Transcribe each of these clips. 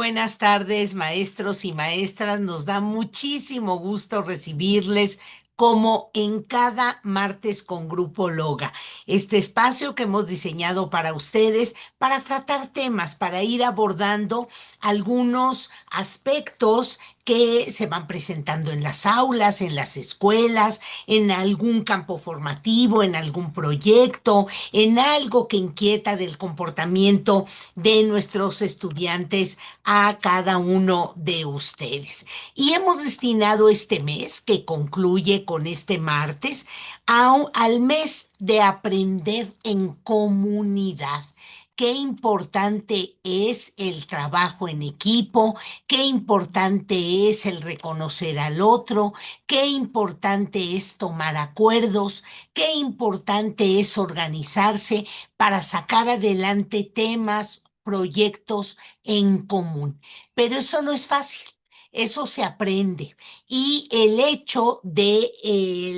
buenas tardes, maestros y maestras. Nos da muchísimo gusto recibirles como en cada martes con Grupo Loga, este espacio que hemos diseñado para ustedes para tratar temas, para ir abordando algunos aspectos que se van presentando en las aulas, en las escuelas, en algún campo formativo, en algún proyecto, en algo que inquieta del comportamiento de nuestros estudiantes a cada uno de ustedes. Y hemos destinado este mes, que concluye con este martes, al mes de aprender en comunidad. Qué importante es el trabajo en equipo, qué importante es el reconocer al otro, qué importante es tomar acuerdos, qué importante es organizarse para sacar adelante temas, proyectos en común. Pero eso no es fácil. Eso se aprende. Y el hecho de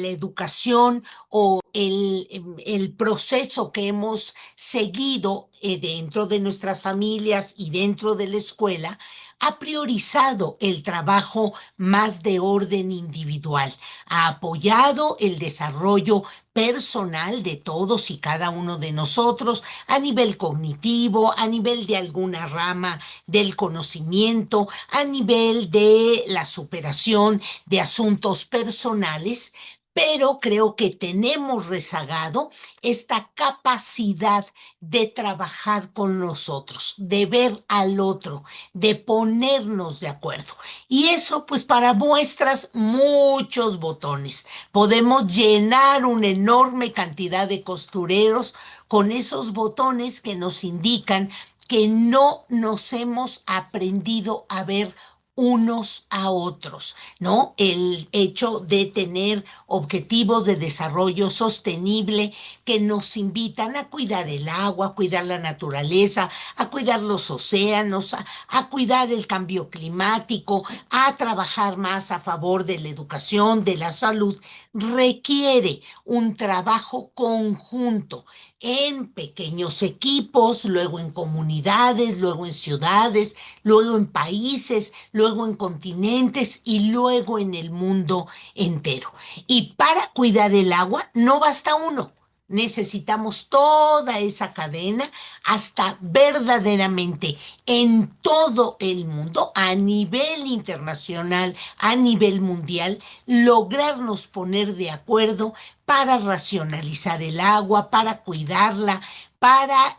la educación o el proceso que hemos seguido dentro de nuestras familias y dentro de la escuela ha priorizado el trabajo más de orden individual, ha apoyado el desarrollo personal de todos y cada uno de nosotros a nivel cognitivo, a nivel de alguna rama del conocimiento, a nivel de la superación de asuntos personales, pero creo que tenemos rezagado esta capacidad de trabajar con nosotros, de ver al otro, de ponernos de acuerdo. Y eso, pues para muestras, muchos botones. Podemos llenar una enorme cantidad de costureros con esos botones que nos indican que no nos hemos aprendido a ver unos a otros, ¿no? El hecho de tener objetivos de desarrollo sostenible que nos invitan a cuidar el agua, a cuidar la naturaleza, a cuidar los océanos, a cuidar el cambio climático, a trabajar más a favor de la educación, de la salud, requiere un trabajo conjunto en pequeños equipos, luego en comunidades, luego en ciudades, luego en países, luego en continentes y luego en el mundo entero. Y para cuidar el agua no basta uno. Necesitamos toda esa cadena hasta verdaderamente en todo el mundo, a nivel internacional, a nivel mundial, lograrnos poner de acuerdo para racionalizar el agua, para cuidarla, para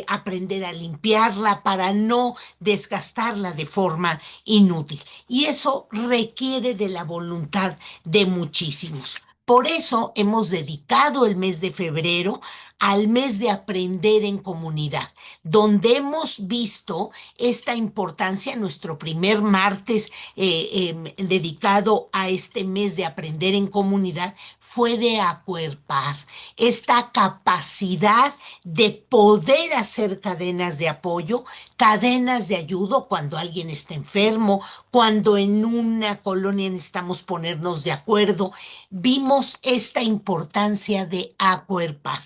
aprender a limpiarla, para no desgastarla de forma inútil. Y eso requiere de la voluntad de muchísimos. Por eso hemos dedicado el mes de febrero al mes de aprender en comunidad, donde hemos visto esta importancia, nuestro primer martes dedicado a este mes de aprender en comunidad fue de acuerpar esta capacidad de poder hacer cadenas de apoyo, cadenas de ayuda cuando alguien está enfermo, cuando en una colonia necesitamos ponernos de acuerdo. Vimos esta importancia de acuerpar.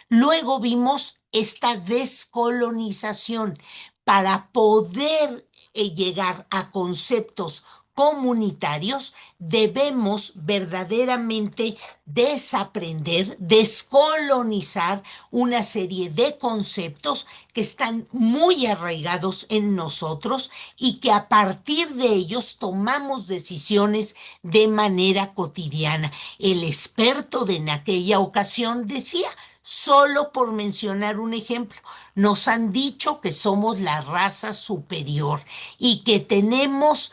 Luego vimos esta descolonización para poder llegar a conceptos comunitarios, debemos verdaderamente desaprender, descolonizar una serie de conceptos que están muy arraigados en nosotros y que a partir de ellos tomamos decisiones de manera cotidiana. El experto de en aquella ocasión decía, solo por mencionar un ejemplo, nos han dicho que somos la raza superior y que tenemos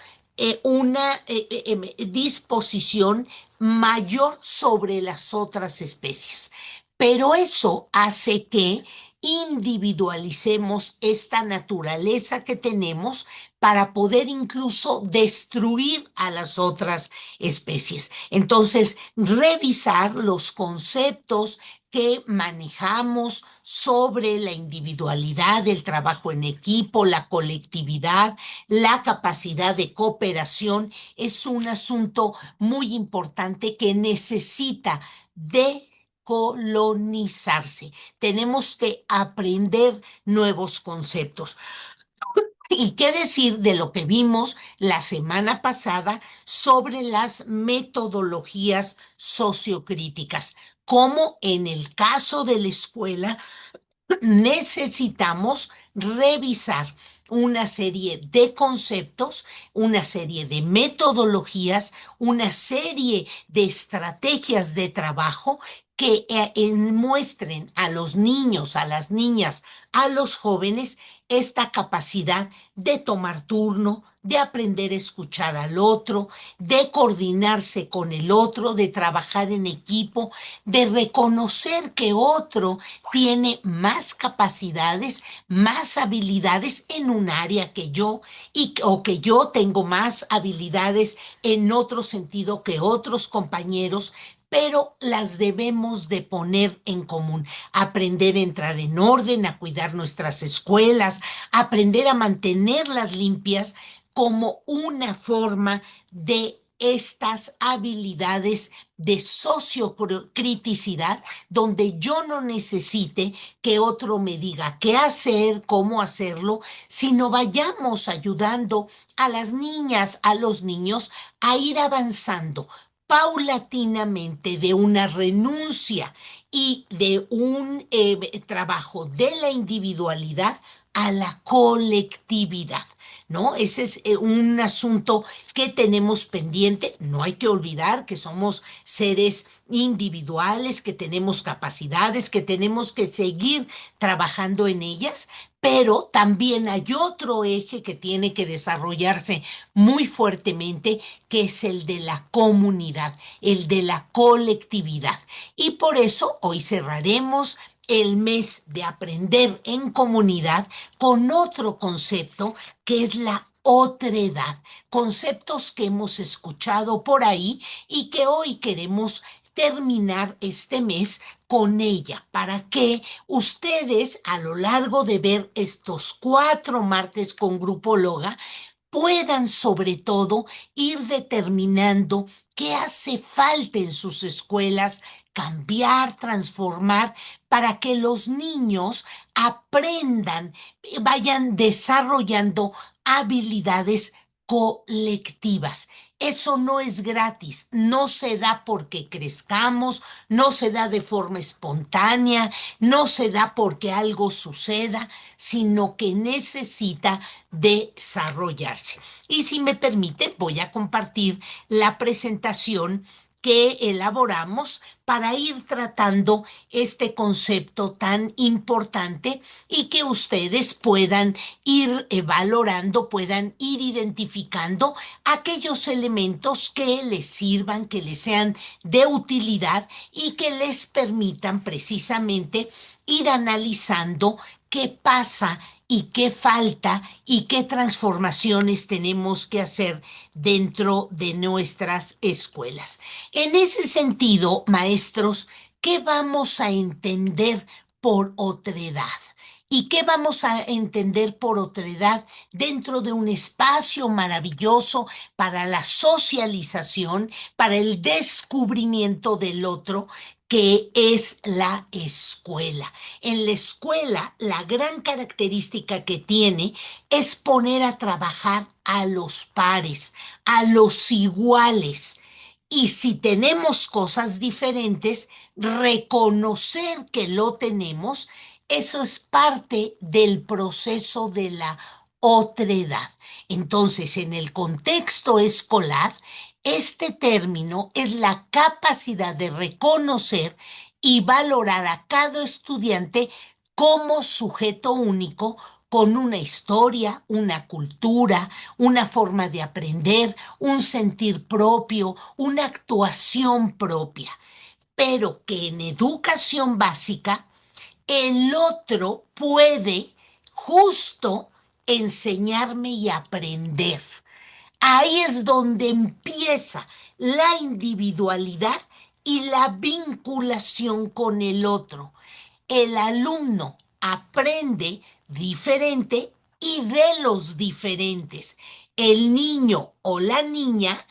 una disposición mayor sobre las otras especies. Pero eso hace que individualicemos esta naturaleza que tenemos para poder incluso destruir a las otras especies. Entonces, revisar los conceptos que manejamos sobre la individualidad, el trabajo en equipo, la colectividad, la capacidad de cooperación, es un asunto muy importante que necesita de colonizarse. Tenemos que aprender nuevos conceptos. ¿Y qué decir de lo que vimos la semana pasada sobre las metodologías sociocríticas? Cómo en el caso de la escuela necesitamos revisar una serie de conceptos, una serie de metodologías, una serie de estrategias de trabajo que muestren a los niños, a las niñas, a los jóvenes esta capacidad de tomar turno, de aprender a escuchar al otro, de coordinarse con el otro, de trabajar en equipo, de reconocer que otro tiene más capacidades, más habilidades en un área que yo o que yo tengo más habilidades en otro sentido que otros compañeros, pero las debemos de poner en común, aprender a entrar en orden, a cuidar nuestras escuelas, aprender a mantenerlas limpias como una forma de estas habilidades de sociocriticidad, donde yo no necesite que otro me diga qué hacer, cómo hacerlo, sino vayamos ayudando a las niñas, a los niños a ir avanzando paulatinamente de una renuncia y de un trabajo de la individualidad a la colectividad, ¿no? Ese es un asunto que tenemos pendiente. No hay que olvidar que somos seres individuales, que tenemos capacidades, que tenemos que seguir trabajando en ellas, pero también hay otro eje que tiene que desarrollarse muy fuertemente, que es el de la comunidad, el de la colectividad. Y por eso hoy cerraremos el mes de aprender en comunidad con otro concepto que es la otredad, conceptos que hemos escuchado por ahí y que hoy queremos terminar este mes con ella, para que ustedes a lo largo de ver estos 4 martes con Grupo Loga puedan sobre todo ir determinando qué hace falta en sus escuelas, cambiar, transformar, para que los niños aprendan, vayan desarrollando habilidades colectivas. Eso no es gratis, no se da porque crezcamos, no se da de forma espontánea, no se da porque algo suceda, sino que necesita desarrollarse. Y si me permite, voy a compartir la presentación que elaboramos para ir tratando este concepto tan importante y que ustedes puedan ir valorando, puedan ir identificando aquellos elementos que les sirvan, que les sean de utilidad y que les permitan precisamente ir analizando qué pasa y qué falta y qué transformaciones tenemos que hacer dentro de nuestras escuelas. En ese sentido, maestros, ¿qué vamos a entender por otredad? ¿Y qué vamos a entender por otredad dentro de un espacio maravilloso para la socialización, para el descubrimiento del otro, que es la escuela? En la escuela, la gran característica que tiene es poner a trabajar a los pares, a los iguales. Y si tenemos cosas diferentes, reconocer que lo tenemos, eso es parte del proceso de la otredad. Entonces, en el contexto escolar, este término es la capacidad de reconocer y valorar a cada estudiante como sujeto único con una historia, una cultura, una forma de aprender, un sentir propio, una actuación propia, pero que en educación básica el otro puede justo enseñarme y aprender. Ahí es donde empieza la individualidad y la vinculación con el otro. El alumno aprende diferente y de los diferentes. El niño o la niña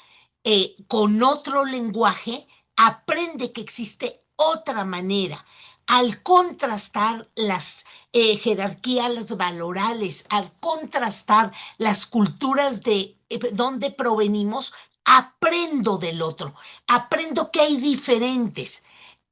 con otro lenguaje aprende que existe otra manera, al contrastar las jerarquías valorales, al contrastar las culturas de donde provenimos, aprendo del otro, aprendo que hay diferentes.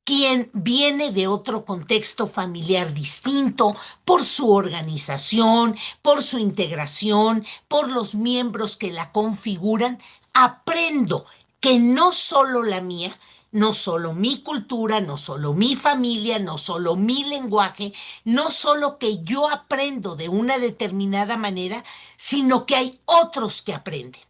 Quien viene de otro contexto familiar distinto, por su organización, por su integración, por los miembros que la configuran, aprendo que no solo la mía, no solo mi cultura, no solo mi familia, no solo mi lenguaje, no solo que yo aprendo de una determinada manera, sino que hay otros que aprenden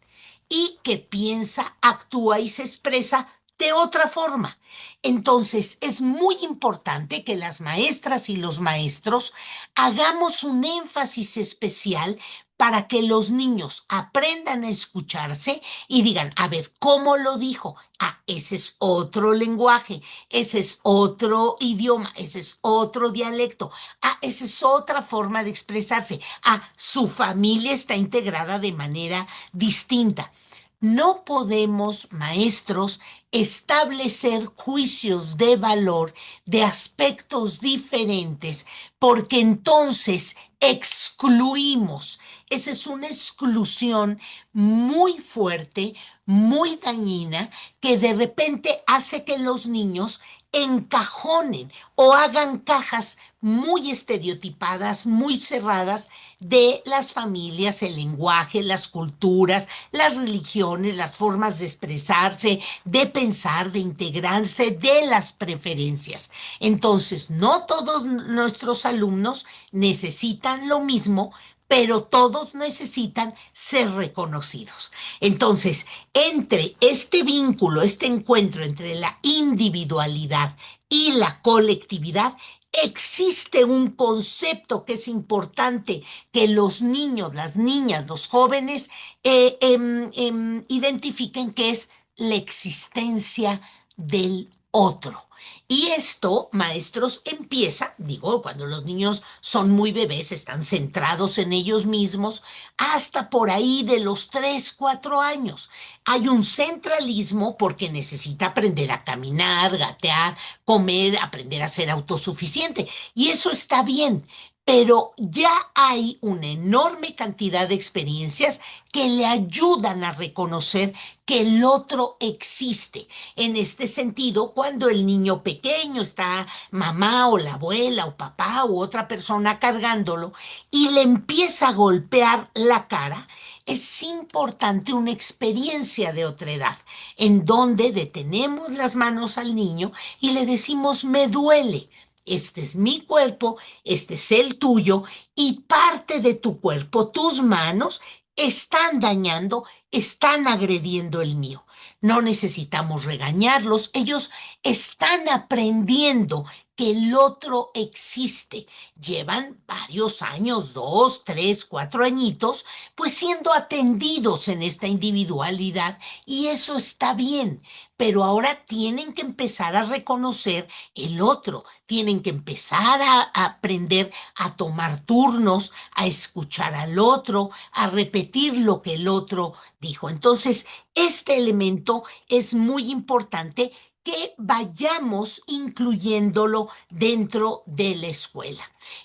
y que piensa, actúa y se expresa de otra forma. Entonces, es muy importante que las maestras y los maestros hagamos un énfasis especial para que los niños aprendan a escucharse y digan, a ver, ¿cómo lo dijo? Ah, ese es otro lenguaje, ese es otro idioma, ese es otro dialecto, ah, esa es otra forma de expresarse, ah, su familia está integrada de manera distinta. No podemos, maestros, establecer juicios de valor de aspectos diferentes, porque entonces excluimos. Esa es una exclusión muy fuerte, muy dañina, que de repente hace que los niños encajonen o hagan cajas muy estereotipadas, muy cerradas de las familias, el lenguaje, las culturas, las religiones, las formas de expresarse, de pensar, de integrarse, de las preferencias. Entonces, no todos nuestros alumnos necesitan lo mismo, pero todos necesitan ser reconocidos. Entonces, entre este vínculo, este encuentro entre la individualidad y la colectividad, existe un concepto que es importante que los niños, las niñas, los jóvenes identifiquen, que es la existencia del otro. Y esto, maestros, empieza, digo, cuando los niños son muy bebés, están centrados en ellos mismos, hasta por ahí de los 3, 4 años. Hay un centralismo porque necesita aprender a caminar, gatear, comer, aprender a ser autosuficiente. Y eso está bien, pero ya hay una enorme cantidad de experiencias que le ayudan a reconocer que el otro existe. En este sentido, cuando el niño pequeño está mamá o la abuela o papá u otra persona cargándolo y le empieza a golpear la cara, es importante una experiencia de otra edad, en donde detenemos las manos al niño y le decimos, me duele. Este es mi cuerpo, este es el tuyo, y parte de tu cuerpo, tus manos, están dañando, están agrediendo el mío. No necesitamos regañarlos, ellos están aprendiendo que el otro existe. Llevan varios años, 2, 3, 4 añitos, pues siendo atendidos en esta individualidad, y eso está bien, pero ahora tienen que empezar a reconocer el otro, tienen que empezar a aprender a tomar turnos, a escuchar al otro, a repetir lo que el otro dijo. Entonces, este elemento es muy importante, que vayamos incluyéndolo dentro de la escuela.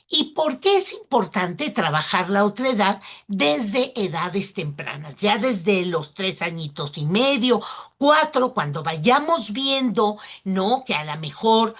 ¿Y por qué es importante trabajar la otredad desde edades tempranas? Ya desde los 3 añitos y medio, 4, cuando vayamos viendo, ¿no? Que a lo mejor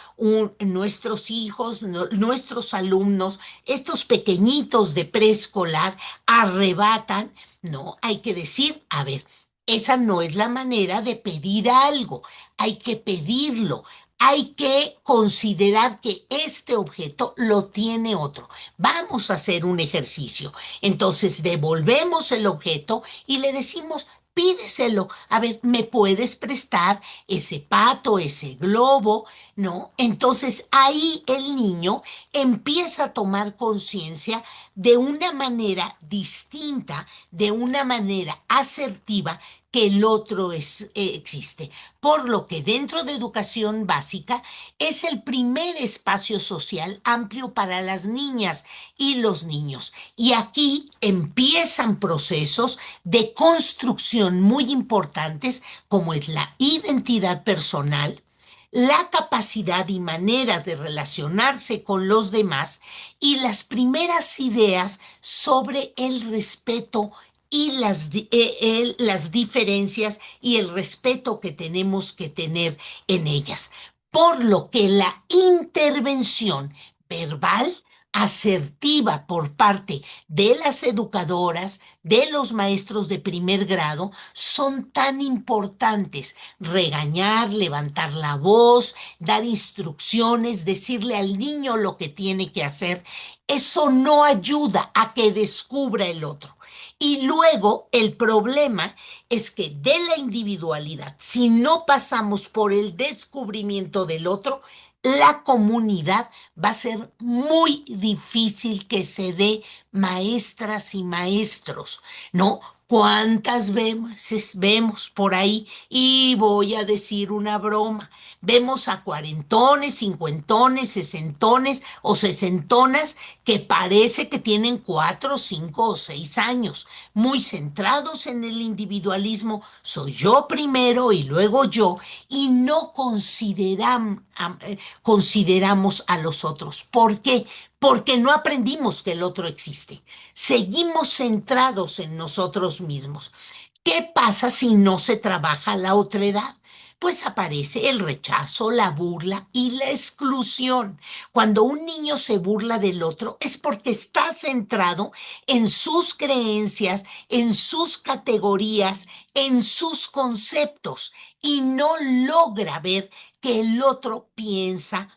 nuestros hijos, nuestros alumnos, estos pequeñitos de preescolar arrebatan, ¿no? Hay que decir, a ver, esa no es la manera de pedir algo, hay que pedirlo. Hay que considerar que este objeto lo tiene otro. Vamos a hacer un ejercicio. Entonces devolvemos el objeto y le decimos, pídeselo. A ver, ¿me puedes prestar ese pato, ese globo? ¿No? Entonces ahí el niño empieza a tomar conciencia de una manera distinta, de una manera asertiva, que el otro existe. Por lo que dentro de educación básica es el primer espacio social amplio para las niñas y los niños. Y aquí empiezan procesos de construcción muy importantes, como es la identidad personal, la capacidad y maneras de relacionarse con los demás y las primeras ideas sobre el respeto y las diferencias y el respeto que tenemos que tener en ellas. Por lo que la intervención verbal asertiva por parte de las educadoras, de los maestros de primer grado, son tan importantes. Regañar, levantar la voz, dar instrucciones, decirle al niño lo que tiene que hacer, eso no ayuda a que descubra el otro. Y luego el problema es que de la individualidad, si no pasamos por el descubrimiento del otro, la comunidad va a ser muy difícil que se dé maestras y maestros, ¿no? ¿Cuántas vemos por ahí? Y voy a decir una broma. Vemos a cuarentones, cincuentones, sesentones o sesentonas que parece que tienen 4, 5 o 6 años, muy centrados en el individualismo, soy yo primero y luego yo, y no consideramos a los otros. ¿Por qué? Porque no aprendimos que el otro existe. Seguimos centrados en nosotros mismos. ¿Qué pasa si no se trabaja la otredad? Pues aparece el rechazo, la burla y la exclusión. Cuando un niño se burla del otro es porque está centrado en sus creencias, en sus categorías, en sus conceptos y no logra ver que el otro piensa,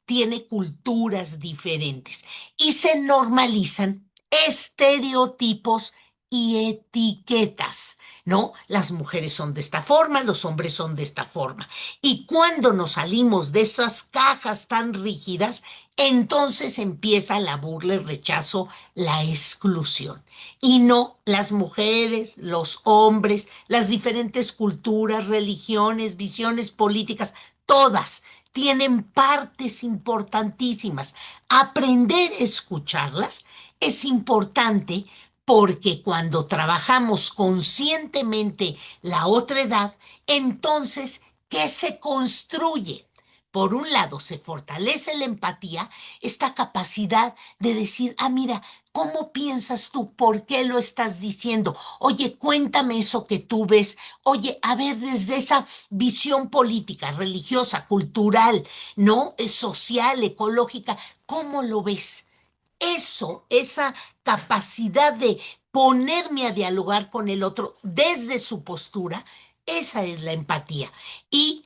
tiene culturas diferentes y se normalizan estereotipos y etiquetas, ¿no? Las mujeres son de esta forma, los hombres son de esta forma. Y cuando nos salimos de esas cajas tan rígidas, entonces empieza la burla, el rechazo, la exclusión. Y no las mujeres, los hombres, las diferentes culturas, religiones, visiones políticas, todas tienen partes importantísimas. Aprender a escucharlas es importante porque cuando trabajamos conscientemente la otredad, entonces, ¿qué se construye? Por un lado, se fortalece la empatía, esta capacidad de decir, ah, mira, ¿cómo piensas tú? ¿Por qué lo estás diciendo? Oye, cuéntame eso que tú ves. Oye, a ver, desde esa visión política, religiosa, cultural, ¿no? Social, ecológica, ¿cómo lo ves? Eso, esa capacidad de ponerme a dialogar con el otro desde su postura, esa es la empatía. Y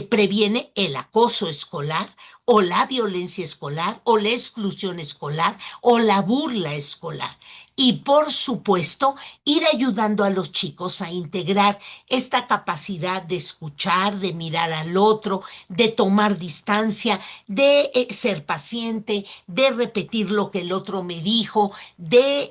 previene el acoso escolar o la violencia escolar o la exclusión escolar o la burla escolar. Y por supuesto, ir ayudando a los chicos a integrar esta capacidad de escuchar, de mirar al otro, de tomar distancia, de ser paciente, de repetir lo que el otro me dijo, de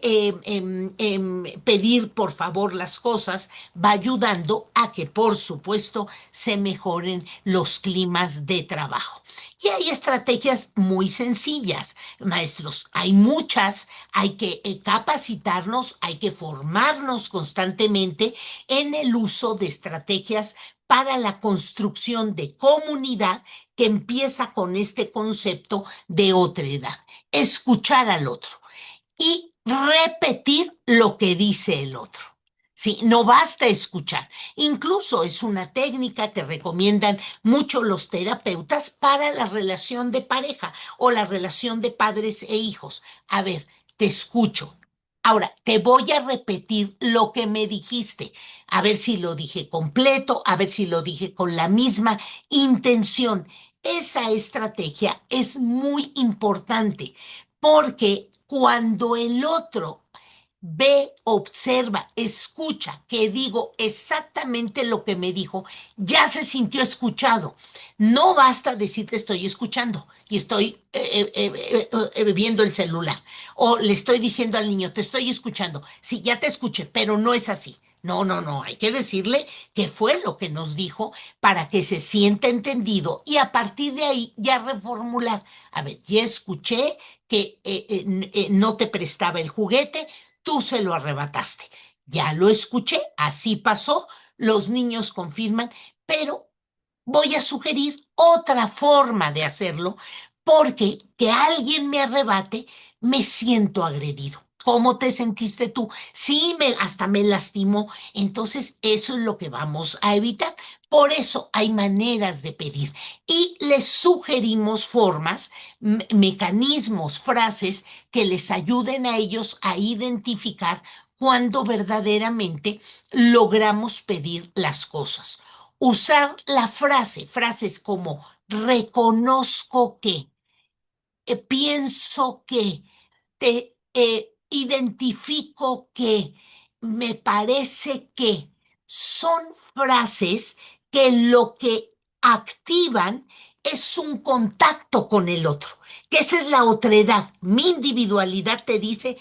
pedir por favor las cosas, va ayudando a que por supuesto se mejoren los climas de trabajo. Y hay estrategias muy sencillas, maestros. Hay muchas, hay que capacitarnos, hay que formarnos constantemente en el uso de estrategias para la construcción de comunidad que empieza con este concepto de otredad. Escuchar al otro y repetir lo que dice el otro. Sí, no basta escuchar. Incluso es una técnica que recomiendan mucho los terapeutas para la relación de pareja o la relación de padres e hijos. A ver, te escucho. Ahora, te voy a repetir lo que me dijiste, a ver si lo dije completo, a ver si lo dije con la misma intención. Esa estrategia es muy importante porque cuando el otro ve, observa, escucha, que digo exactamente lo que me dijo, ya se sintió escuchado. No basta decir que estoy escuchando y estoy viendo el celular o le estoy diciendo al niño, te estoy escuchando. Sí, ya te escuché, pero no es así. No, no, no, hay que decirle qué fue lo que nos dijo para que se sienta entendido y a partir de ahí ya reformular. A ver, ya escuché que no te prestaba el juguete, tú se lo arrebataste. Ya lo escuché, así pasó, los niños confirman, pero voy a sugerir otra forma de hacerlo porque que alguien me arrebate, me siento agredido. ¿Cómo te sentiste tú? Sí, hasta me lastimó. Entonces, eso es lo que vamos a evitar. Por eso hay maneras de pedir y les sugerimos formas, mecanismos, frases que les ayuden a ellos a identificar cuando verdaderamente logramos pedir las cosas. Usar la frase, frases como reconozco que, pienso que, te identifico que, me parece que, son frases que lo que activan es un contacto con el otro, que esa es la otredad. Mi individualidad te dice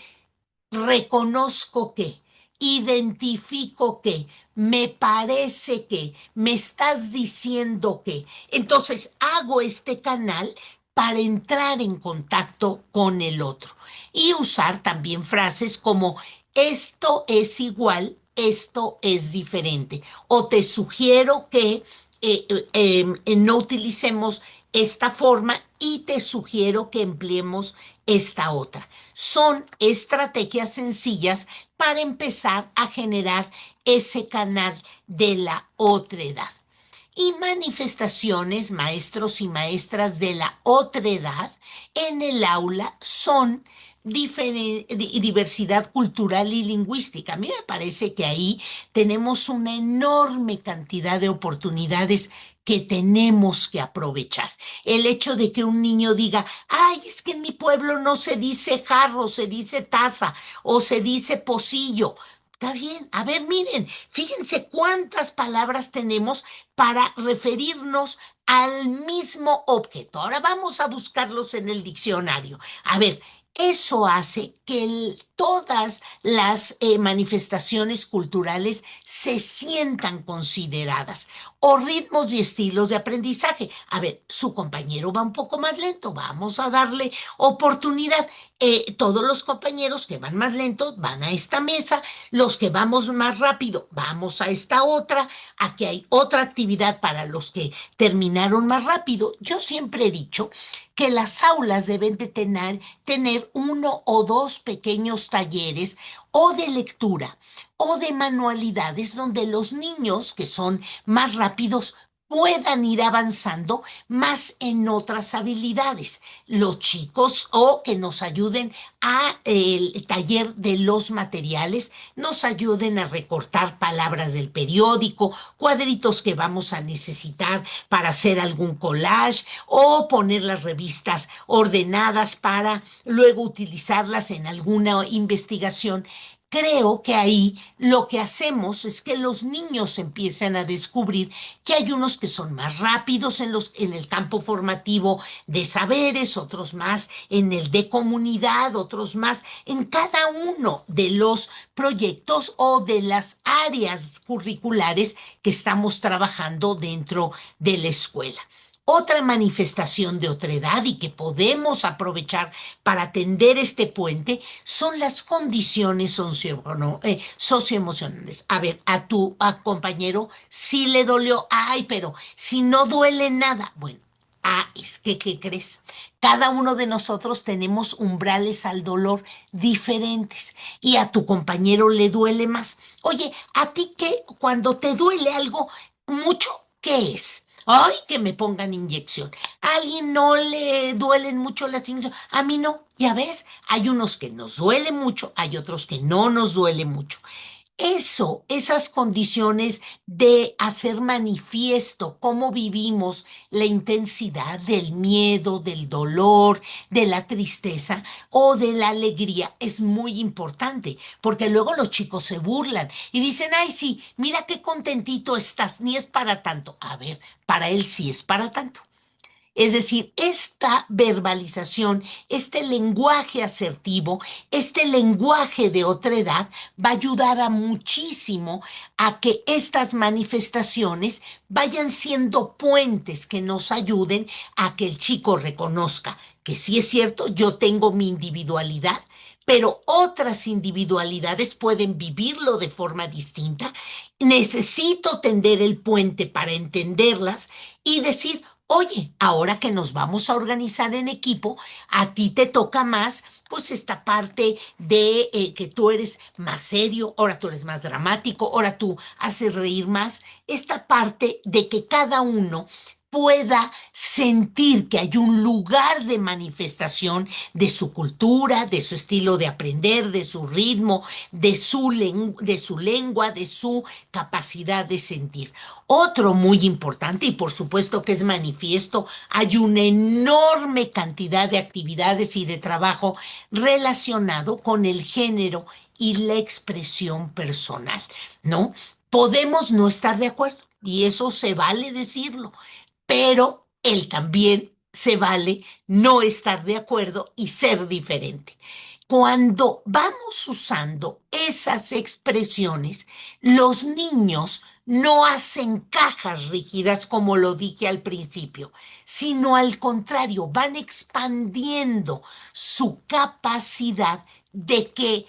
reconozco que, identifico que, me parece que, me estás diciendo que. Entonces hago este canal para entrar en contacto con el otro y usar también frases como esto es igual, esto es diferente o te sugiero que no utilicemos esta forma y te sugiero que empleemos esta otra. Son estrategias sencillas para empezar a generar ese canal de la otredad. Y manifestaciones, maestros y maestras de la otredad en el aula son diversidad cultural y lingüística. A mí me parece que ahí tenemos una enorme cantidad de oportunidades que tenemos que aprovechar. El hecho de que un niño diga, ay, es que en mi pueblo no se dice jarro, se dice taza o se dice pocillo. Está bien, a ver, miren, fíjense cuántas palabras tenemos para referirnos al mismo objeto. Ahora vamos a buscarlos en el diccionario. A ver, eso hace que todas las manifestaciones culturales se sientan consideradas o ritmos y estilos de aprendizaje. A ver, su compañero va un poco más lento, vamos a darle oportunidad. Todos los compañeros que van más lentos van a esta mesa, los que vamos más rápido vamos a esta otra. Aquí hay otra actividad para los que terminaron más rápido. Yo siempre he dicho que las aulas deben de tener uno o dos pequeños talleres o de lectura o de manualidades donde los niños que son más rápidos puedan ir avanzando más en otras habilidades. Los chicos o que nos ayuden a el taller de los materiales, nos ayuden a recortar palabras del periódico, cuadritos que vamos a necesitar para hacer algún collage o poner las revistas ordenadas para luego utilizarlas en alguna investigación. Creo que ahí lo que hacemos es que los niños empiezan a descubrir que hay unos que son más rápidos en el campo formativo de saberes, otros más en el de comunidad, otros más en cada uno de los proyectos o de las áreas curriculares que estamos trabajando dentro de la escuela. Otra manifestación de otredad y que podemos aprovechar para atender este puente son las condiciones socioemocionales. A ver, a compañero sí le dolió, ay, pero si no duele nada, bueno, es que, ¿qué crees? Cada uno de nosotros tenemos umbrales al dolor diferentes y a tu compañero le duele más. Oye, ¿a ti qué? Cuando te duele algo mucho, ¿qué es? Ay, que me pongan inyección. A alguien no le duelen mucho las inyecciones. A mí no. Ya ves, hay unos que nos duele mucho, hay otros que no nos duele mucho. Eso, esas condiciones de hacer manifiesto cómo vivimos la intensidad del miedo, del dolor, de la tristeza o de la alegría es muy importante, porque luego los chicos se burlan y dicen, ay, sí, mira qué contentito estás, ni es para tanto. A ver, para él sí es para tanto. Es decir, esta verbalización, este lenguaje asertivo, este lenguaje de otra edad va a ayudar a muchísimo a que estas manifestaciones vayan siendo puentes que nos ayuden a que el chico reconozca que sí es cierto, yo tengo mi individualidad, pero otras individualidades pueden vivirlo de forma distinta. Necesito tender el puente para entenderlas y decir, oye, ahora que nos vamos a organizar en equipo, a ti te toca más, pues esta parte de que tú eres más serio, ahora tú eres más dramático, ahora tú haces reír más, esta parte de que cada uno pueda sentir que hay un lugar de manifestación de su cultura, de su estilo de aprender, de su ritmo, de su lengua, de su capacidad de sentir. Otro muy importante, y por supuesto que es manifiesto, hay una enorme cantidad de actividades y de trabajo relacionado con el género y la expresión personal, ¿no? Podemos no estar de acuerdo, y eso se vale decirlo, pero él también se vale no estar de acuerdo y ser diferente. Cuando vamos usando esas expresiones, los niños no hacen cajas rígidas como lo dije al principio, sino al contrario, van expandiendo su capacidad de que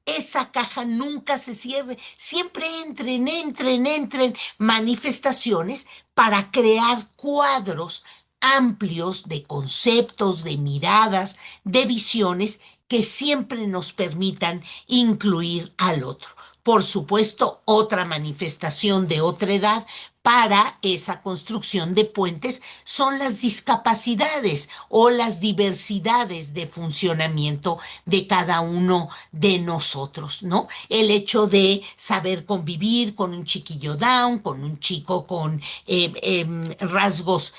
esa caja nunca se cierre, siempre entren manifestaciones para crear cuadros amplios de conceptos, de miradas, de visiones que siempre nos permitan incluir al otro. Por supuesto, otra manifestación de otra edad para esa construcción de puentes son las discapacidades o las diversidades de funcionamiento de cada uno de nosotros, ¿no? El hecho de saber convivir con un chiquillo down, con un chico con rasgos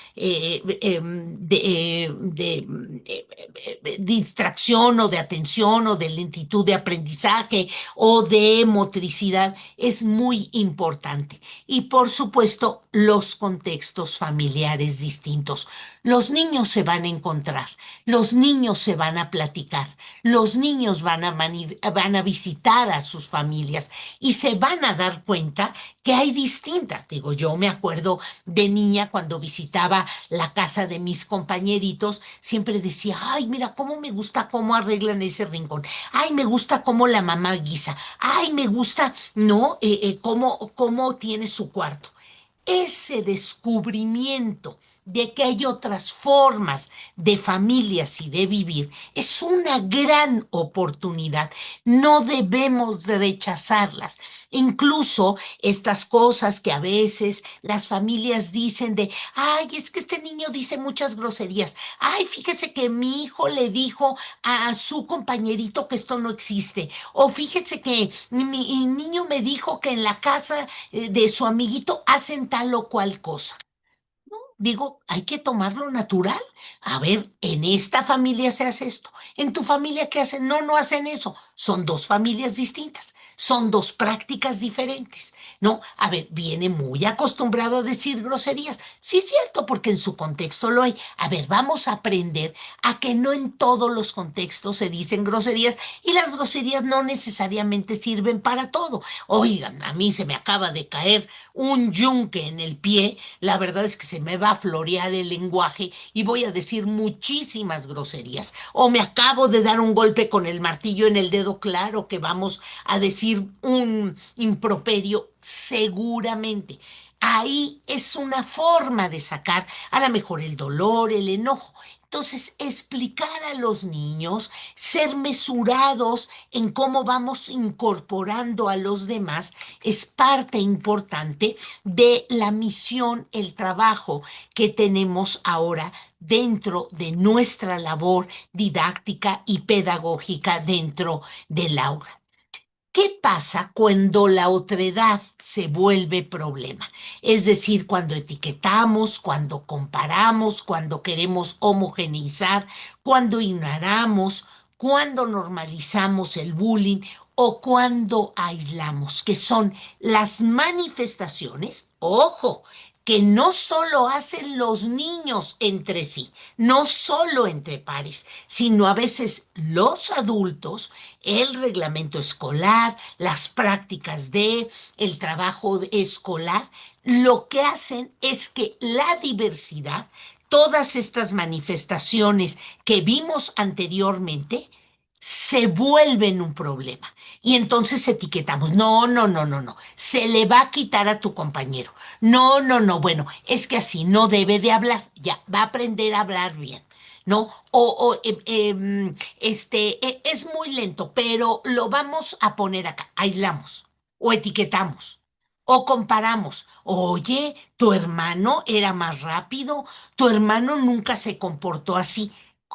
distracción o de atención o de lentitud de aprendizaje o de motricidad es muy importante. Y por supuesto, los contextos familiares distintos. Los niños se van a encontrar, los niños se van a platicar, los niños van a visitar a sus familias y se van a dar cuenta que hay distintas. Digo, yo me acuerdo de niña cuando visitaba la casa de mis compañeritos, siempre decía, ay, mira cómo me gusta cómo arreglan ese rincón, ay, me gusta cómo la mamá guisa, ay, me gusta, ¿no? Cómo tiene su cuarto. Ese descubrimiento de que hay otras formas de familias y de vivir es una gran oportunidad. No debemos de rechazarlas. Incluso estas cosas que a veces las familias dicen de, ay, es que este niño dice muchas groserías. Ay, fíjese que mi hijo le dijo a su compañerito que esto no existe. O fíjese que mi niño me dijo que en la casa de su amiguito hacen tal o cual cosa. Digo, hay que tomarlo natural. A ver, en esta familia se hace esto. En tu familia, ¿qué hacen? No, no hacen eso. Son dos familias distintas. Son dos prácticas diferentes. No, a ver, viene muy acostumbrado a decir groserías. Sí, es cierto, porque en su contexto lo hay. A ver, vamos a aprender a que no en todos los contextos se dicen groserías y las groserías no necesariamente sirven para todo. Oigan, a mí se me acaba de caer un yunque en el pie, la verdad es que se me va a florear el lenguaje y voy a decir muchísimas groserías. O me acabo de dar un golpe con el martillo en el dedo, claro que vamos a decir un improperio seguramente. Ahí es una forma de sacar a lo mejor el dolor, el enojo. Entonces, explicar a los niños, ser mesurados en cómo vamos incorporando a los demás, es parte importante de la misión, el trabajo que tenemos ahora dentro de nuestra labor didáctica y pedagógica dentro del aula. ¿Qué pasa cuando la otredad se vuelve problema? Es decir, cuando etiquetamos, cuando comparamos, cuando queremos homogeneizar, cuando ignoramos, cuando normalizamos el bullying o cuando aislamos, que son las manifestaciones, ojo, que no solo hacen los niños entre sí, no solo entre pares, sino a veces los adultos, el reglamento escolar, las prácticas de el trabajo escolar, lo que hacen es que la diversidad, todas estas manifestaciones que vimos anteriormente, se vuelven un problema. Y entonces etiquetamos, no, no, no, no, no, se le va a quitar a tu compañero. No, no, no, bueno, es que así no debe de hablar, ya, va a aprender a hablar bien. ¿No? Es muy lento, pero lo vamos a poner acá, aislamos o etiquetamos o comparamos. Oye, tu hermano era más rápido, tu hermano nunca se comportó así.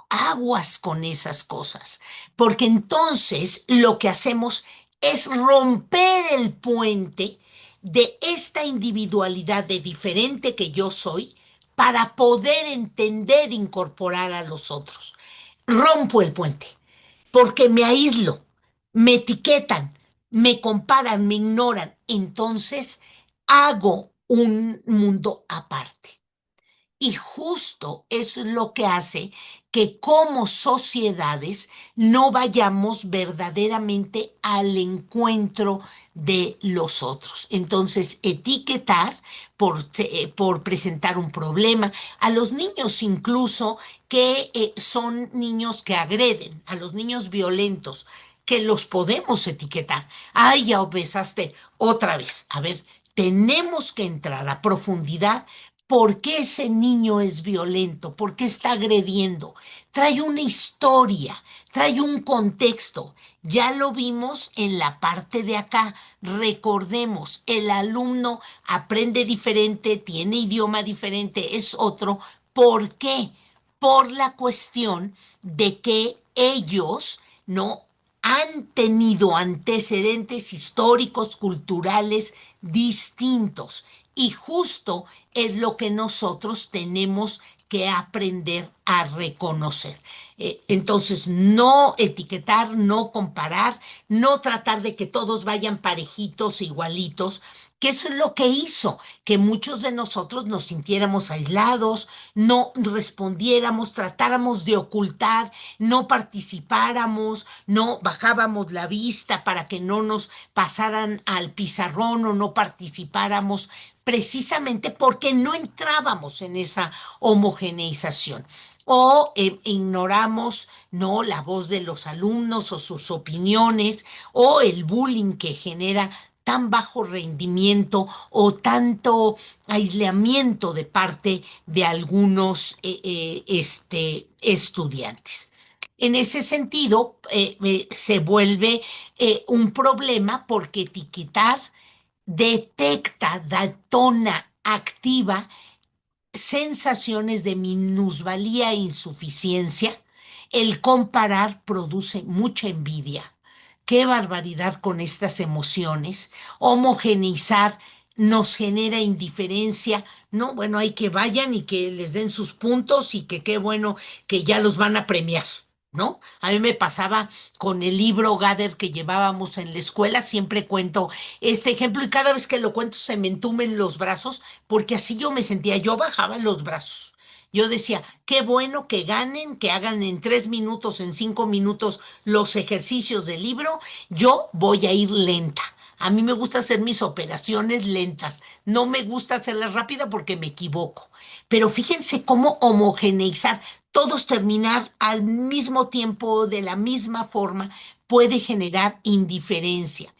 Aguas con esas cosas, porque entonces lo que hacemos es romper el puente de esta individualidad de diferente que yo soy para poder entender, e incorporar a los otros. Rompo el puente porque me aíslo, me etiquetan, me comparan, me ignoran. Entonces hago un mundo aparte. Y justo eso es lo que hace que como sociedades no vayamos verdaderamente al encuentro de los otros. Entonces, etiquetar por presentar un problema, a los niños incluso que son niños que agreden, a los niños violentos, que los podemos etiquetar. Ay, ya besaste otra vez. A ver, tenemos que entrar a profundidad. ¿Por qué ese niño es violento? ¿Por qué está agrediendo? Trae una historia, trae un contexto. Ya lo vimos en la parte de acá. Recordemos, el alumno aprende diferente, tiene idioma diferente, es otro. ¿Por qué? Por la cuestión de que ellos no han tenido antecedentes históricos, culturales distintos. Y justo es lo que nosotros tenemos que aprender a reconocer. Entonces, no etiquetar, no comparar, no tratar de que todos vayan parejitos, igualitos, que eso es lo que hizo que muchos de nosotros nos sintiéramos aislados, no respondiéramos, tratáramos de ocultar, no participáramos, no bajábamos la vista para que no nos pasaran al pizarrón o no participáramos precisamente porque no entrábamos en esa homogeneización. O ignoramos, ¿no?, la voz de los alumnos o sus opiniones, o el bullying que genera tan bajo rendimiento o tanto aislamiento de parte de algunos estudiantes. En ese sentido, se vuelve un problema porque etiquetar detecta, datona, activa sensaciones de minusvalía e insuficiencia. El comparar produce mucha envidia. Qué barbaridad con estas emociones. Homogeneizar nos genera indiferencia. No, bueno, hay que vayan y que les den sus puntos y que qué bueno que ya los van a premiar. ¿No? A mí me pasaba con el libro Gather que llevábamos en la escuela, siempre cuento este ejemplo y cada vez que lo cuento se me entumen los brazos porque así yo me sentía, yo bajaba los brazos. Yo decía, qué bueno que ganen, que hagan en 3 minutos, en 5 minutos los ejercicios del libro, yo voy a ir lenta. A mí me gusta hacer mis operaciones lentas, no me gusta hacerlas rápidas porque me equivoco. Pero fíjense cómo homogeneizar, todos terminar al mismo tiempo, de la misma forma, puede generar indiferencia.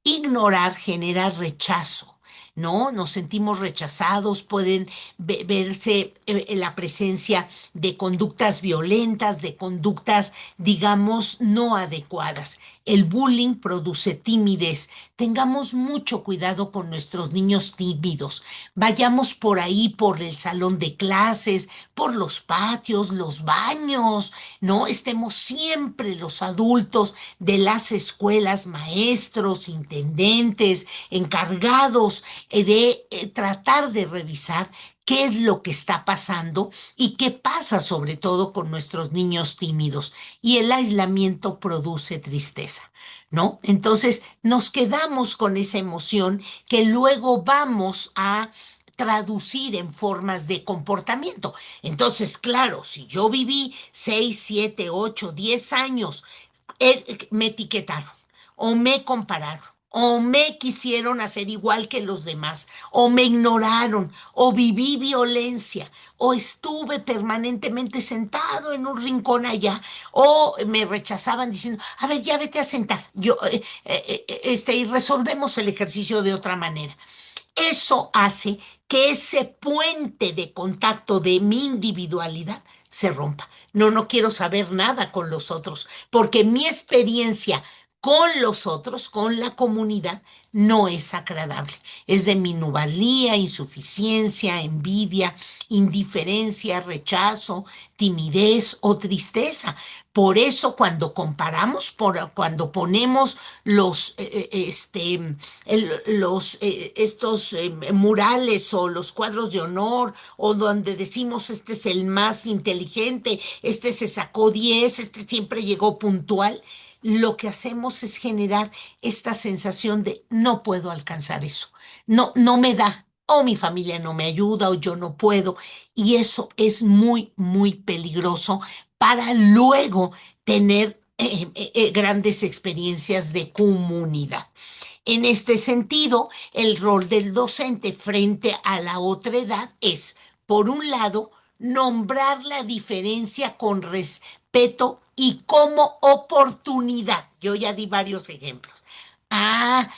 Ignorar genera rechazo, ¿no? Nos sentimos rechazados, pueden verse la presencia de conductas violentas, de conductas, digamos, no adecuadas. El bullying produce timidez. Tengamos mucho cuidado con nuestros niños tímidos. Vayamos por ahí, por el salón de clases, por los patios, los baños, ¿no? Estemos siempre los adultos de las escuelas, maestros, intendentes, encargados de tratar de revisar qué es lo que está pasando y qué pasa sobre todo con nuestros niños tímidos. Y el aislamiento produce tristeza, ¿no? Entonces nos quedamos con esa emoción que luego vamos a traducir en formas de comportamiento. Entonces, claro, si yo viví 6, 7, 8, 10 años, me etiquetaron o me compararon o me quisieron hacer igual que los demás, o me ignoraron, o viví violencia, o estuve permanentemente sentado en un rincón allá, o me rechazaban diciendo, a ver, ya vete a sentar, y resolvemos el ejercicio de otra manera. Eso hace que ese puente de contacto de mi individualidad se rompa. No, no quiero saber nada con los otros, porque mi experiencia con los otros, con la comunidad, no es agradable. Es de minuvalía, insuficiencia, envidia, indiferencia, rechazo, timidez o tristeza. Por eso cuando ponemos los, estos murales o los cuadros de honor o donde decimos este es el más inteligente, este se sacó 10, este siempre llegó puntual, lo que hacemos es generar esta sensación de no puedo alcanzar eso, no, no me da, o mi familia no me ayuda o yo no puedo, y eso es muy, muy peligroso para luego tener grandes experiencias de comunidad. En este sentido, el rol del docente frente a la otra edad es, por un lado, nombrar la diferencia con respeto y como oportunidad. Yo ya di varios ejemplos. Ah,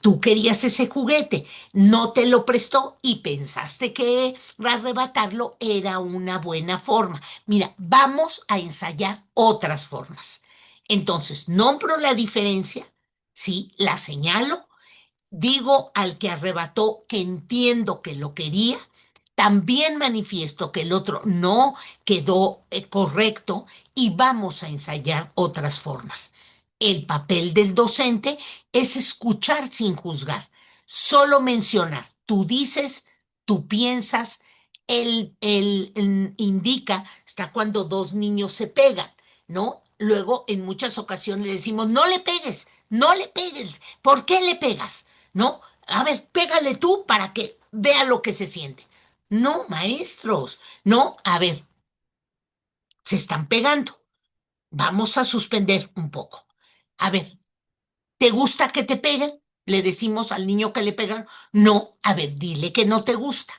tú querías ese juguete, no te lo prestó y pensaste que arrebatarlo era una buena forma. Mira, vamos a ensayar otras formas. Entonces, nombro la diferencia, sí, la señalo, digo al que arrebató que entiendo que lo quería, también manifiesto que el otro no quedó correcto y vamos a ensayar otras formas. El papel del docente es escuchar sin juzgar, solo mencionar. Tú dices, tú piensas, él indica, está cuando dos niños se pegan, ¿no? Luego, en muchas ocasiones le decimos, no le pegues, no le pegues. ¿Por qué le pegas? ¿No? A ver, pégale tú para que vea lo que se siente. No, maestros, no, a ver, se están pegando. Vamos a suspender un poco. A ver, ¿te gusta que te peguen? Le decimos al niño que le pegan. No, a ver, dile que no te gusta.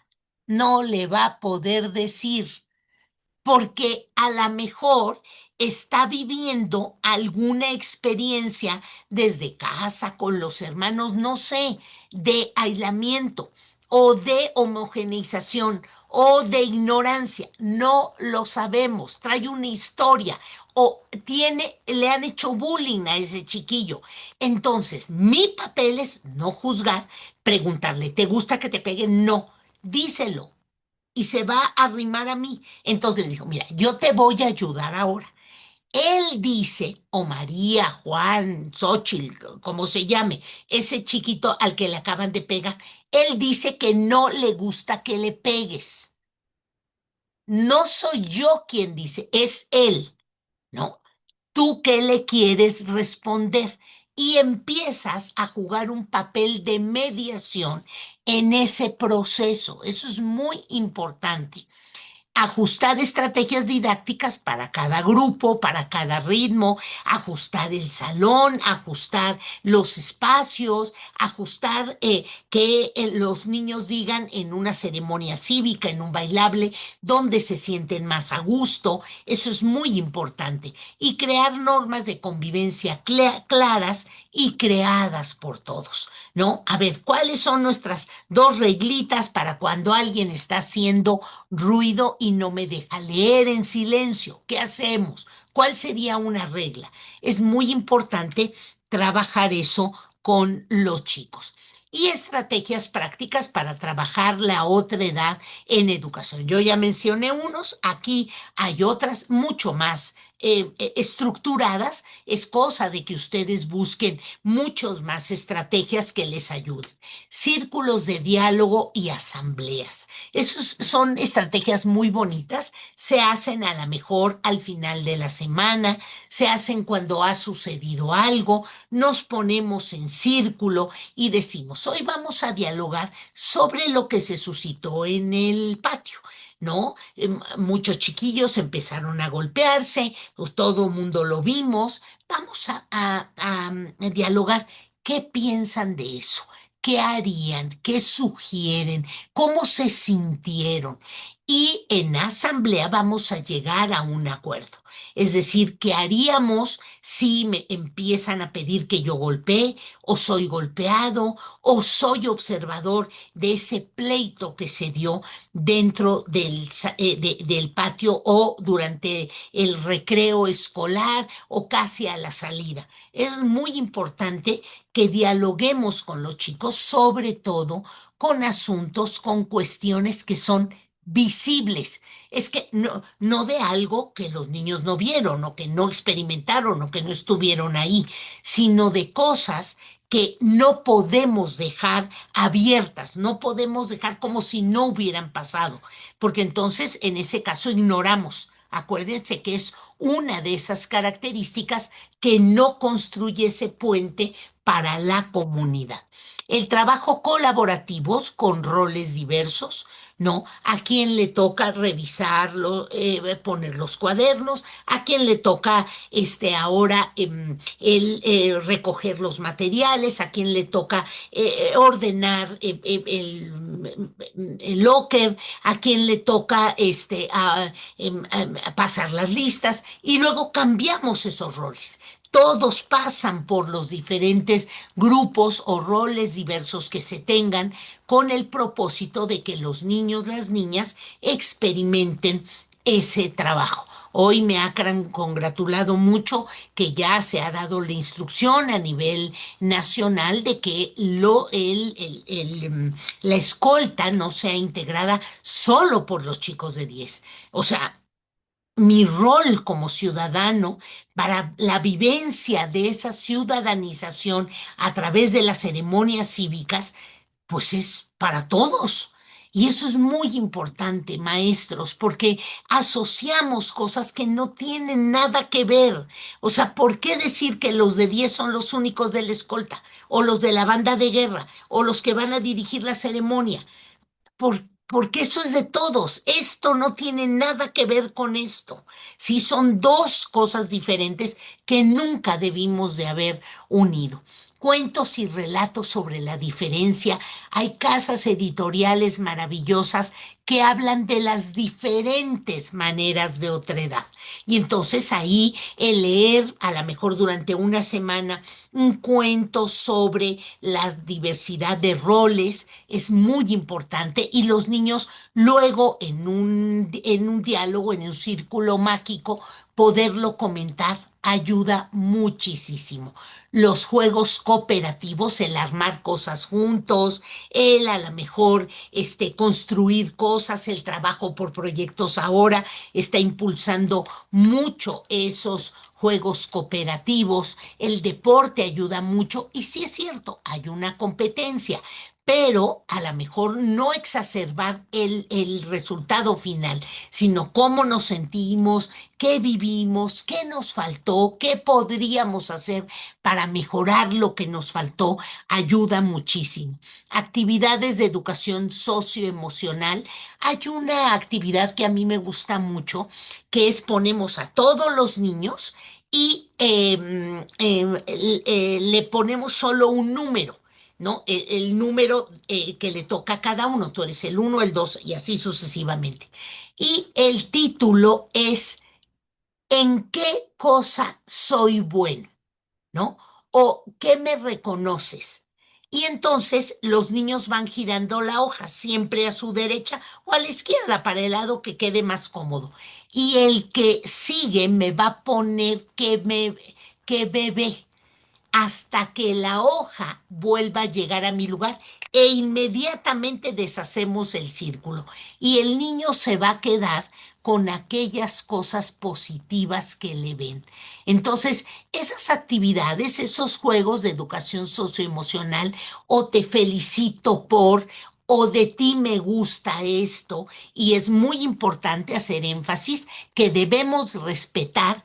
No le va a poder decir porque a lo mejor está viviendo alguna experiencia desde casa, con los hermanos, no sé, de aislamiento o de homogeneización o de ignorancia. No lo sabemos. Trae una historia o le han hecho bullying a ese chiquillo. Entonces, mi papel es no juzgar, preguntarle, ¿te gusta que te peguen? No, díselo y se va a arrimar a mí. Entonces le dijo, mira, yo te voy a ayudar ahora. Él dice, o María, Juan, Xochitl, como se llame, ese chiquito al que le acaban de pegar, él dice que no le gusta que le pegues. No soy yo quien dice, es él, ¿no? ¿Tú qué le quieres responder? Y empiezas a jugar un papel de mediación en ese proceso. Eso es muy importante. Ajustar estrategias didácticas para cada grupo, para cada ritmo, ajustar el salón, ajustar los espacios, ajustar que los niños digan en una ceremonia cívica, en un bailable, donde se sienten más a gusto. Eso es muy importante. Y crear normas de convivencia claras y creadas por todos, ¿no? A ver, ¿cuáles son nuestras dos reglitas para cuando alguien está haciendo ruido y no me deja leer en silencio? ¿Qué hacemos? ¿Cuál sería una regla? Es muy importante trabajar eso con los chicos. Y estrategias prácticas para trabajar la otra edad en educación. Yo ya mencioné unos, aquí hay otras mucho más estructuradas. Es cosa de que ustedes busquen muchos más estrategias que les ayuden. Círculos de diálogo y asambleas. Esas son estrategias muy bonitas, se hacen a lo mejor al final de la semana, se hacen cuando ha sucedido algo, nos ponemos en círculo y decimos, hoy vamos a dialogar sobre lo que se suscitó en el patio. ¿No? Muchos chiquillos empezaron a golpearse, pues todo el mundo lo vimos. Vamos a dialogar. ¿Qué piensan de eso? ¿Qué harían? ¿Qué sugieren? ¿Cómo se sintieron? Y en asamblea vamos a llegar a un acuerdo. Es decir, ¿qué haríamos si me empiezan a pedir que yo golpee o soy golpeado o soy observador de ese pleito que se dio dentro del patio o durante el recreo escolar o casi a la salida? Es muy importante que dialoguemos con los chicos, sobre todo con asuntos, con cuestiones que son visibles. Es que no de algo que los niños no vieron o que no experimentaron o que no estuvieron ahí, sino de cosas que no podemos dejar abiertas, no podemos dejar como si no hubieran pasado, porque entonces en ese caso ignoramos. Acuérdense que es una de esas características que no construye ese puente para la comunidad. El trabajo colaborativo con roles diversos, ¿no? A quién le toca revisarlo, poner los cuadernos, a quién le toca ahora recoger los materiales, a quién le toca ordenar el locker, a quién le toca a pasar las listas y luego cambiamos esos roles. Todos pasan por los diferentes grupos o roles diversos que se tengan con el propósito de que los niños, las niñas experimenten ese trabajo. Hoy me ha congratulado mucho que ya se ha dado la instrucción a nivel nacional de que la escolta no sea integrada solo por los chicos de 10. O sea, mi rol como ciudadano para la vivencia de esa ciudadanización a través de las ceremonias cívicas, pues es para todos. Y eso es muy importante, maestros, porque asociamos cosas que no tienen nada que ver. O sea, ¿por qué decir que los de 10 son los únicos de la escolta, o los de la banda de guerra, o los que van a dirigir la ceremonia? Porque eso es de todos. Esto no tiene nada que ver con esto. Sí, son dos cosas diferentes que nunca debimos de haber unido. Cuentos y relatos sobre la diferencia. Hay casas editoriales maravillosas que hablan de las diferentes maneras de otredad. Y entonces ahí el leer, a lo mejor durante una semana, un cuento sobre la diversidad de roles es muy importante y los niños luego en un diálogo, en un círculo mágico, poderlo comentar ayuda muchísimo. Los juegos cooperativos, el armar cosas juntos, el a lo mejor construir cosas, el trabajo por proyectos ahora está impulsando mucho esos juegos cooperativos, el deporte ayuda mucho y sí es cierto, hay una competencia, pero a lo mejor no exacerbar el resultado final, sino cómo nos sentimos, qué vivimos, qué nos faltó, qué podríamos hacer para mejorar lo que nos faltó, ayuda muchísimo. Actividades de educación socioemocional. Hay una actividad que a mí me gusta mucho, que es ponemos a todos los niños y le ponemos solo un número. ¿No? El número que le toca a cada uno, tú eres el uno, el 2 y así sucesivamente. Y el título es ¿en qué cosa soy bueno? ¿No? O ¿qué me reconoces? Y entonces los niños van girando la hoja siempre a su derecha o a la izquierda para el lado que quede más cómodo. Y el que sigue me va a poner que bebé hasta que la hoja vuelva a llegar a mi lugar e inmediatamente deshacemos el círculo y el niño se va a quedar con aquellas cosas positivas que le ven. Entonces, esas actividades, esos juegos de educación socioemocional, o te felicito por, o de ti me gusta esto, y es muy importante hacer énfasis que debemos respetar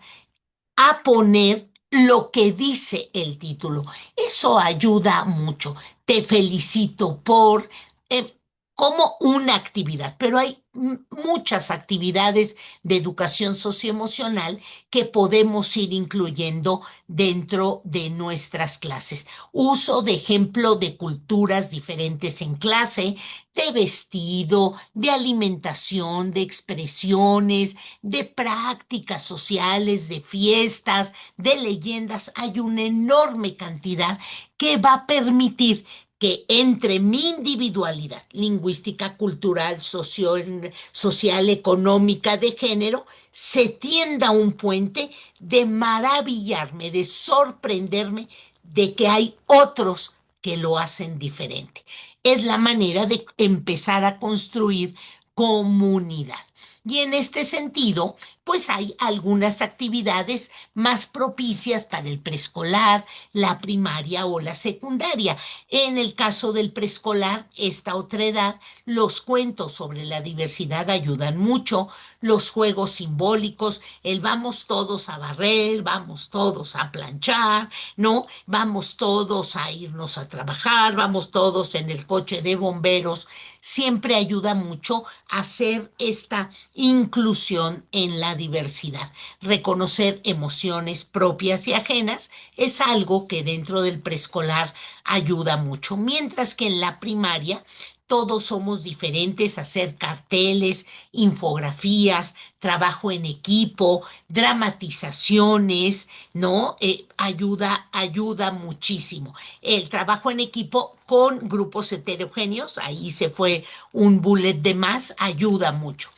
a poner lo que dice el título. Eso ayuda mucho. Te felicito por... eh, como una actividad, pero hay muchas actividades de educación socioemocional que podemos ir incluyendo dentro de nuestras clases. Uso de ejemplo de culturas diferentes en clase, de vestido, de alimentación, de expresiones, de prácticas sociales, de fiestas, de leyendas. Hay una enorme cantidad que va a permitir que entre mi individualidad lingüística, cultural, social, económica, de género, se tienda un puente de maravillarme, de sorprenderme de que hay otros que lo hacen diferente. Es la manera de empezar a construir comunidad. Y en este sentido, pues hay algunas actividades más propicias para el preescolar, la primaria o la secundaria. En el caso del preescolar, esta otra edad, los cuentos sobre la diversidad ayudan mucho, los juegos simbólicos, el vamos todos a barrer, vamos todos a planchar, ¿no? Vamos todos a irnos a trabajar, vamos todos en el coche de bomberos, siempre ayuda mucho a hacer esta inclusión en la diversidad. Reconocer emociones propias y ajenas es algo que dentro del preescolar ayuda mucho, mientras que en la primaria todos somos diferentes, hacer carteles, infografías, trabajo en equipo, dramatizaciones, ¿no? Ayuda muchísimo. El trabajo en equipo con grupos heterogéneos, ahí se fue un bullet de más, ayuda mucho.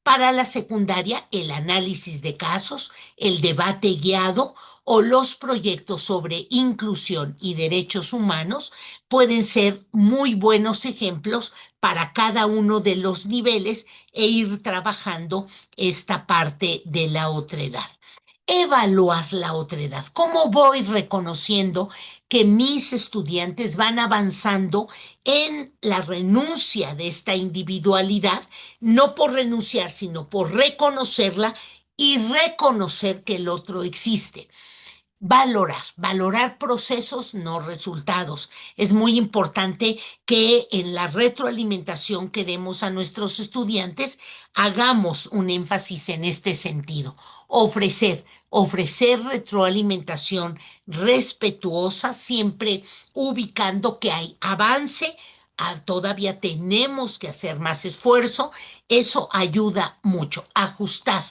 Para la secundaria, el análisis de casos, el debate guiado o los proyectos sobre inclusión y derechos humanos pueden ser muy buenos ejemplos para cada uno de los niveles e ir trabajando esta parte de la otredad. Evaluar la otredad. ¿Cómo voy reconociendo que mis estudiantes van avanzando en la renuncia de esta individualidad, no por renunciar, sino por reconocerla y reconocer que el otro existe? Valorar procesos, no resultados. Es muy importante que en la retroalimentación que demos a nuestros estudiantes hagamos un énfasis en este sentido. Ofrecer retroalimentación respetuosa, siempre ubicando que hay avance, todavía tenemos que hacer más esfuerzo. Eso ayuda mucho. Ajustar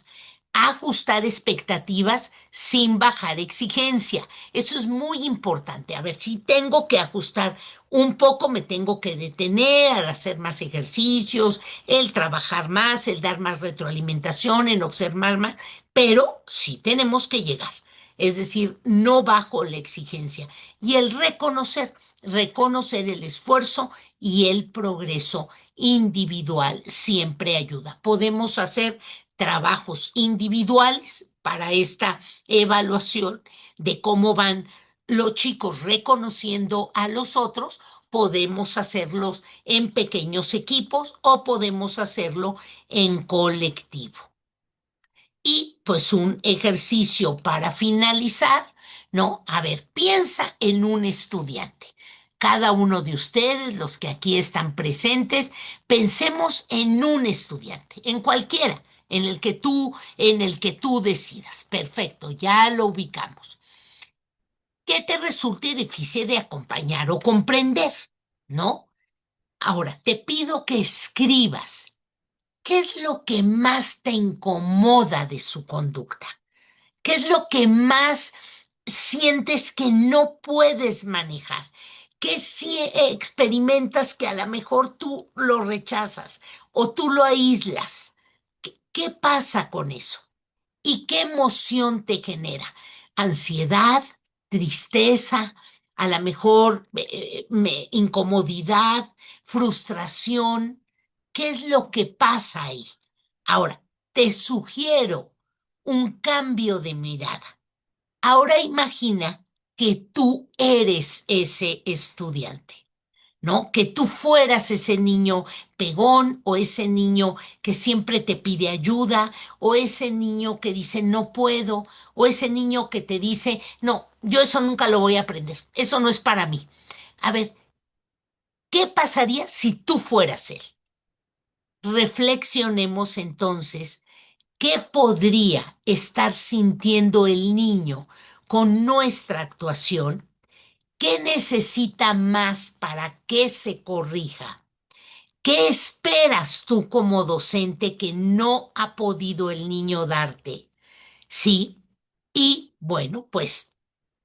expectativas sin bajar exigencia. Eso es muy importante. A ver, si tengo que ajustar un poco, me tengo que detener al hacer más ejercicios, el trabajar más, el dar más retroalimentación, en observar más, pero sí tenemos que llegar. Es decir, no bajo la exigencia. Y el reconocer el esfuerzo y el progreso individual siempre ayuda. Podemos hacer trabajos individuales para esta evaluación de cómo van los chicos reconociendo a los otros. Podemos hacerlos en pequeños equipos o podemos hacerlo en colectivo. Y pues un ejercicio para finalizar, ¿no? A ver, piensa en un estudiante. Cada uno de ustedes, los que aquí están presentes, pensemos en un estudiante, en cualquiera, en el que tú decidas. Perfecto, ya lo ubicamos. Que te resulte difícil de acompañar o comprender, ¿no? Ahora, te pido que escribas. ¿Qué es lo que más te incomoda de su conducta? ¿Qué es lo que más sientes que no puedes manejar? ¿Qué si experimentas que a lo mejor tú lo rechazas o tú lo aíslas? ¿Qué pasa con eso? ¿Y qué emoción te genera? ¿Ansiedad, tristeza, a lo mejor incomodidad, frustración? ¿Qué es lo que pasa ahí? Ahora, te sugiero un cambio de mirada. Ahora imagina que tú eres ese estudiante. ¿No? Que tú fueras ese niño pegón o ese niño que siempre te pide ayuda o ese niño que dice no puedo o ese niño que te dice no, yo eso nunca lo voy a aprender, eso no es para mí. A ver, ¿qué pasaría si tú fueras él? Reflexionemos entonces qué podría estar sintiendo el niño con nuestra actuación, qué necesita más para que se corrija, qué esperas tú como docente que no ha podido el niño darte, ¿sí? Y bueno, pues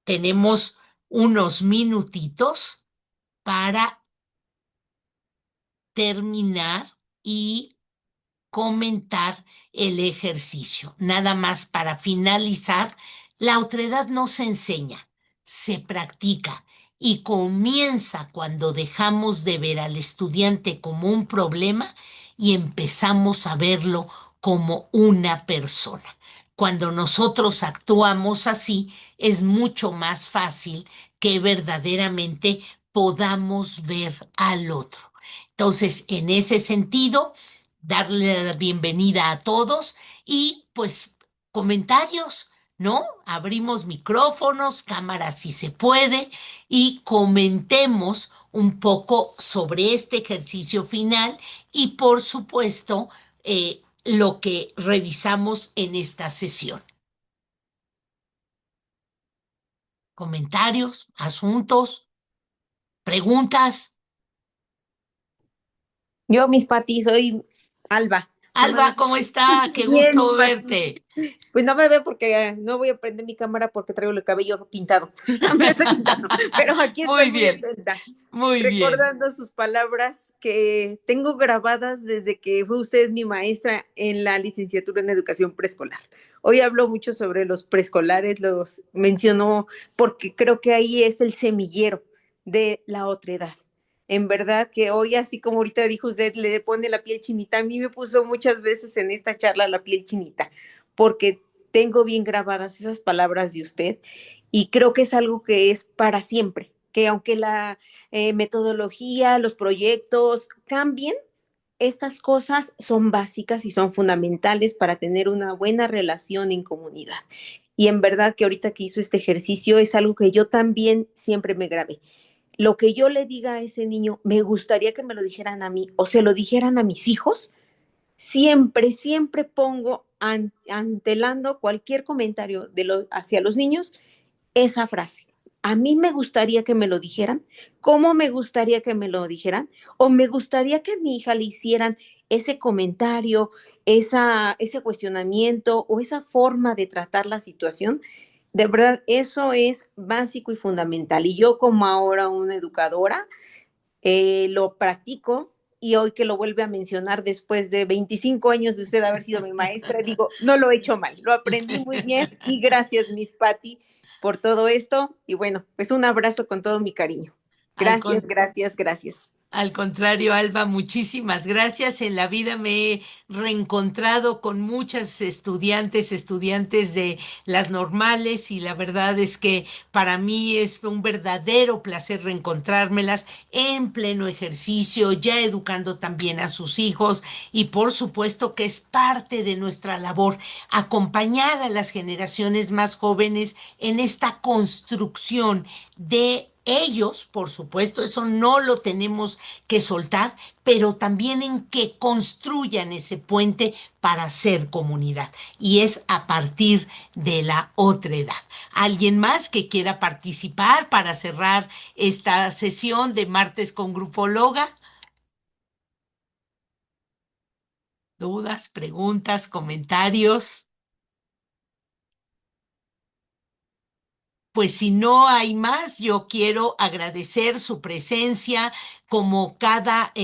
tenemos unos minutitos para terminar y comentar el ejercicio. Nada más para finalizar, la otredad no se enseña, se practica y comienza cuando dejamos de ver al estudiante como un problema y empezamos a verlo como una persona. Cuando nosotros actuamos así, es mucho más fácil que verdaderamente podamos ver al otro. Entonces, en ese sentido, darle la bienvenida a todos y pues comentarios, ¿no? Abrimos micrófonos, cámaras si se puede y comentemos un poco sobre este ejercicio final y por supuesto lo que revisamos en esta sesión. Comentarios, asuntos, preguntas. Yo, Miss Pati, soy Alba, Alba, llamándote. ¿cómo está? Qué Bien, Miss gusto Pati. verte. Pues no me ve porque no voy a prender mi cámara porque traigo el cabello pintado. Me lo estoy pintando. Pero aquí estoy Muy muy bien, atenta, muy bien. recordando sus palabras que tengo grabadas desde que fue usted mi maestra en la licenciatura en educación preescolar. Hoy habló mucho sobre los preescolares, los mencionó porque creo que ahí es el semillero de la otredad. En verdad que hoy, así como ahorita dijo usted, le pone la piel chinita. A mí me puso muchas veces en esta charla la piel chinita, porque tengo bien grabadas esas palabras de usted y creo que es algo que es para siempre, que aunque la metodología, los proyectos cambien, estas cosas son básicas y son fundamentales para tener una buena relación en comunidad. Y en verdad que ahorita que hizo este ejercicio es algo que yo también siempre me grabé. Lo que yo le diga a ese niño, me gustaría que me lo dijeran a mí o se lo dijeran a mis hijos. Siempre, siempre pongo antelando cualquier comentario hacia los niños esa frase. A mí me gustaría que me lo dijeran, cómo me gustaría que me lo dijeran, o me gustaría que a mi hija le hicieran ese comentario, ese cuestionamiento o esa forma de tratar la situación. De verdad, eso es básico y fundamental. Y yo como ahora una educadora, lo practico y hoy que lo vuelve a mencionar después de 25 años de usted haber sido mi maestra, digo, no lo he hecho mal, lo aprendí muy bien y gracias, Miss Patty, por todo esto. Y bueno, pues un abrazo con todo mi cariño. Al, Gracias, con- gracias, gracias. Al contrario, Alba, muchísimas gracias. En la vida me he reencontrado con muchas estudiantes de las normales y la verdad es que para mí es un verdadero placer reencontrármelas en pleno ejercicio, ya educando también a sus hijos y por supuesto que es parte de nuestra labor acompañar a las generaciones más jóvenes en esta construcción de ellos, por supuesto, eso no lo tenemos que soltar, pero también en que construyan ese puente para ser comunidad. Y es a partir de la otra edad. ¿Alguien más que quiera participar para cerrar esta sesión de martes con Grupo Loga? ¿Dudas, preguntas, comentarios? Pues si no hay más, yo quiero agradecer su presencia como cada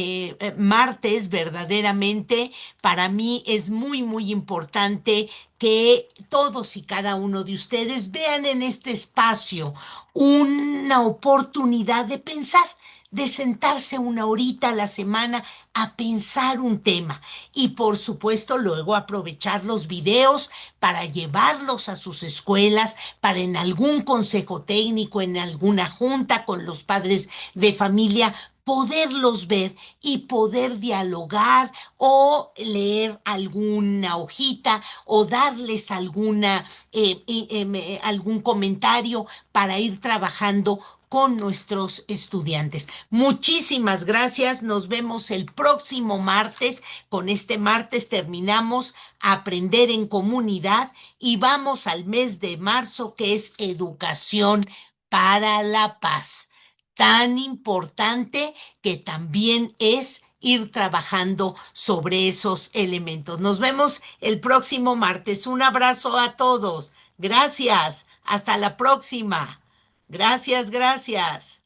martes, verdaderamente. Para mí es muy, muy importante que todos y cada uno de ustedes vean en este espacio una oportunidad de pensar, de sentarse una horita a la semana a pensar un tema y por supuesto luego aprovechar los videos para llevarlos a sus escuelas, para en algún consejo técnico, en alguna junta con los padres de familia, poderlos ver y poder dialogar o leer alguna hojita o darles algún comentario para ir trabajando con nuestros estudiantes. Muchísimas gracias. Nos vemos el próximo martes. Con este martes terminamos Aprender en Comunidad y vamos al mes de marzo, que es Educación para la Paz. Tan importante que también es ir trabajando sobre esos elementos. Nos vemos el próximo martes. Un abrazo a todos. Gracias. Hasta la próxima. Gracias, gracias.